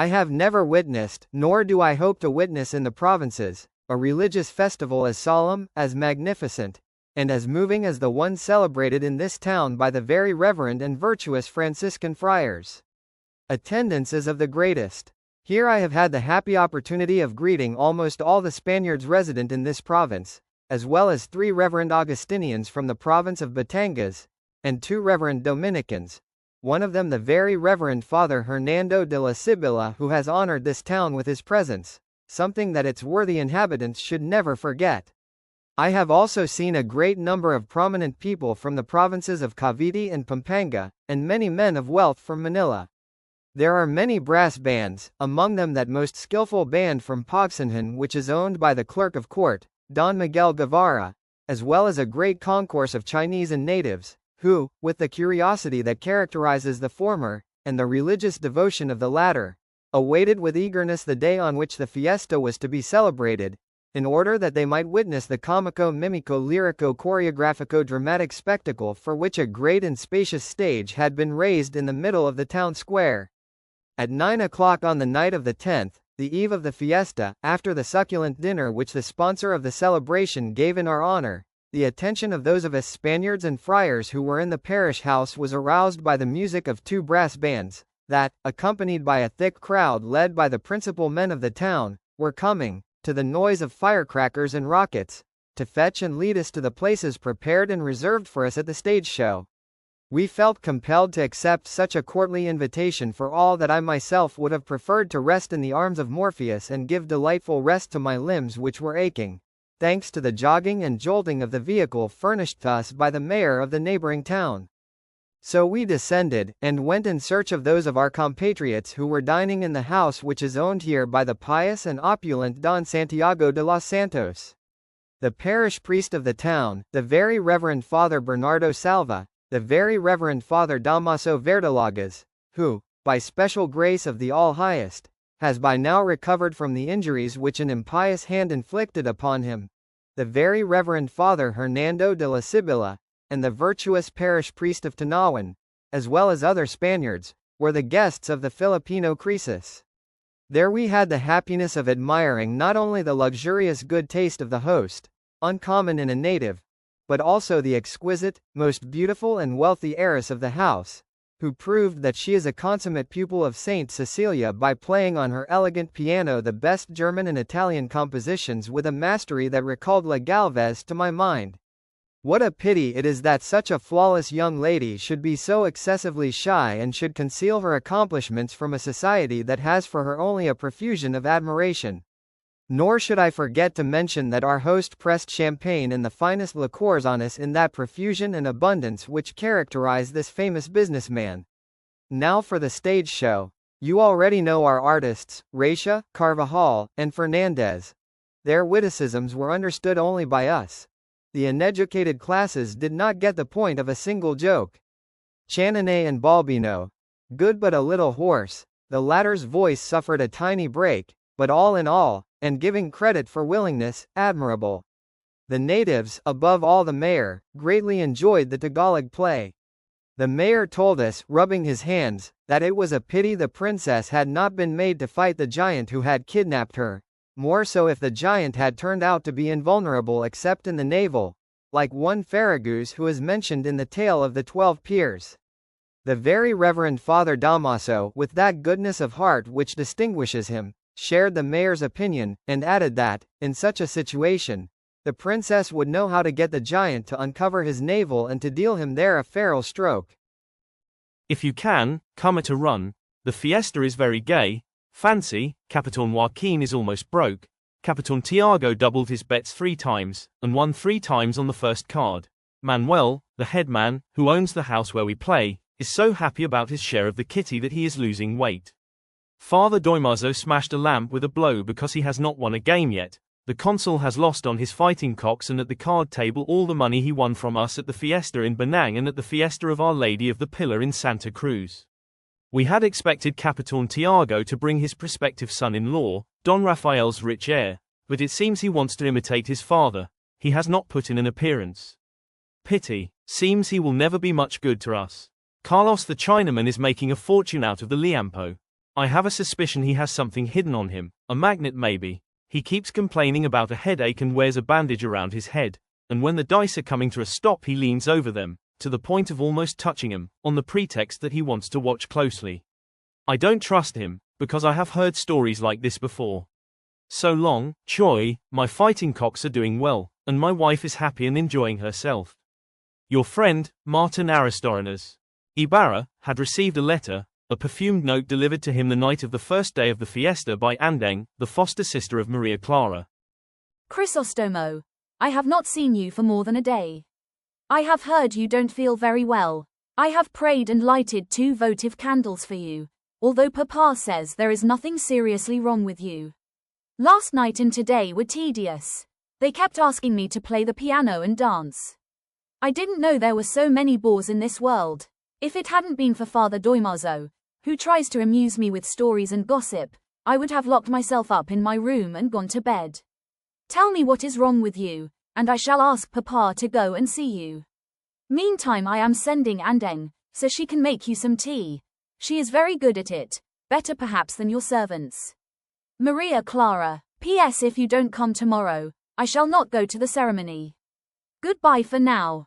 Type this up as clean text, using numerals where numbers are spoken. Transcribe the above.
I have never witnessed, nor do I hope to witness in the provinces, a religious festival as solemn, as magnificent, and as moving as the one celebrated in this town by the very reverend and virtuous Franciscan friars. Attendance is of the greatest. Here I have had the happy opportunity of greeting almost all the Spaniards resident in this province, as well as 3 Reverend Augustinians from the province of Batangas, and 2 Reverend Dominicans, one of them the very Reverend Father Hernando de la Sibila, who has honored this town with his presence, something that its worthy inhabitants should never forget. I have also seen a great number of prominent people from the provinces of Cavite and Pampanga, and many men of wealth from Manila. There are many brass bands, among them that most skillful band from Pagsanjan, which is owned by the clerk of court, Don Miguel Guevara, as well as a great concourse of Chinese and natives, who, with the curiosity that characterizes the former, and the religious devotion of the latter, awaited with eagerness the day on which the fiesta was to be celebrated, in order that they might witness the comico-mimico-lyrico-choreographico-dramatic spectacle for which a great and spacious stage had been raised in the middle of the town square. At 9 o'clock on the night of the 10th, the eve of the fiesta, after the succulent dinner which the sponsor of the celebration gave in our honor, the attention of those of us Spaniards and friars who were in the parish house was aroused by the music of 2 brass bands, that, accompanied by a thick crowd led by the principal men of the town, were coming, to the noise of firecrackers and rockets, to fetch and lead us to the places prepared and reserved for us at the stage show. We felt compelled to accept such a courtly invitation for all that I myself would have preferred to rest in the arms of Morpheus and give delightful rest to my limbs which were aching, thanks to the jogging and jolting of the vehicle furnished to us by the mayor of the neighboring town. So we descended, and went in search of those of our compatriots who were dining in the house which is owned here by the pious and opulent Don Santiago de los Santos. The parish priest of the town, the very Reverend Father Bernardo Salva, the very Reverend Father Damaso Verdolagas, who, by special grace of the All-Highest, has by now recovered from the injuries which an impious hand inflicted upon him, the very Reverend Father Hernando de la Sibila, and the virtuous parish priest of Tanawan, as well as other Spaniards, were the guests of the Filipino Croesus. There we had the happiness of admiring not only the luxurious good taste of the host, uncommon in a native, but also the exquisite, most beautiful and wealthy heiress of the house, who proved that she is a consummate pupil of Saint Cecilia by playing on her elegant piano the best German and Italian compositions with a mastery that recalled La Galvez to my mind. What a pity it is that such a flawless young lady should be so excessively shy and should conceal her accomplishments from a society that has for her only a profusion of admiration. Nor should I forget to mention that our host pressed champagne and the finest liqueurs on us in that profusion and abundance which characterize this famous businessman. Now for the stage show. You already know our artists, Racia, Carvajal, and Fernandez. Their witticisms were understood only by us. The uneducated classes did not get the point of a single joke. Chananay and Balbino, good but a little hoarse, the latter's voice suffered a tiny break, but all in all, and giving credit for willingness, admirable. The natives, above all the mayor, greatly enjoyed the Tagalog play. The mayor told us, rubbing his hands, that it was a pity the princess had not been made to fight the giant who had kidnapped her, more so if the giant had turned out to be invulnerable except in the navel, like one Farragut who is mentioned in the tale of the 12 Peers. The very Reverend Father Damaso, with that goodness of heart which distinguishes him, shared the mayor's opinion, and added that, in such a situation, the princess would know how to get the giant to uncover his navel and to deal him there a feral stroke. If you can, come at a run. The fiesta is very gay. Fancy, Capitan Joaquin is almost broke. Capitan Tiago doubled his bets 3 times, and won 3 times on the first card. Manuel, the headman, who owns the house where we play, is so happy about his share of the kitty that he is losing weight. Father Doimazo smashed a lamp with a blow because he has not won a game yet. The consul has lost on his fighting cocks and at the card table all the money he won from us at the fiesta in Benang and at the fiesta of Our Lady of the Pillar in Santa Cruz. We had expected Capitan Tiago to bring his prospective son-in-law, Don Rafael's rich heir, but it seems he wants to imitate his father. He has not put in an appearance. Pity, seems he will never be much good to us. Carlos the Chinaman is making a fortune out of the Liampo. I have a suspicion he has something hidden on him, a magnet maybe. He keeps complaining about a headache and wears a bandage around his head, and when the dice are coming to a stop he leans over them, to the point of almost touching him, on the pretext that he wants to watch closely. I don't trust him, because I have heard stories like this before. So long, Choi, my fighting cocks are doing well, and my wife is happy and enjoying herself. Your friend, Martin Aristorenas. Ibarra had received a letter, a perfumed note delivered to him the night of the first day of the fiesta by Andeng, the foster sister of Maria Clara. Chrysostomo, I have not seen you for more than a day. I have heard you don't feel very well. I have prayed and lighted 2 votive candles for you, although Papa says there is nothing seriously wrong with you. Last night and today were tedious. They kept asking me to play the piano and dance. I didn't know there were so many bores in this world. If it hadn't been for Father Doimazo, who tries to amuse me with stories and gossip, I would have locked myself up in my room and gone to bed. Tell me what is wrong with you, and I shall ask Papa to go and see you. Meantime I am sending Andeng, so she can make you some tea. She is very good at it, better perhaps than your servants. Maria Clara. P.S. If you don't come tomorrow, I shall not go to the ceremony. Goodbye for now.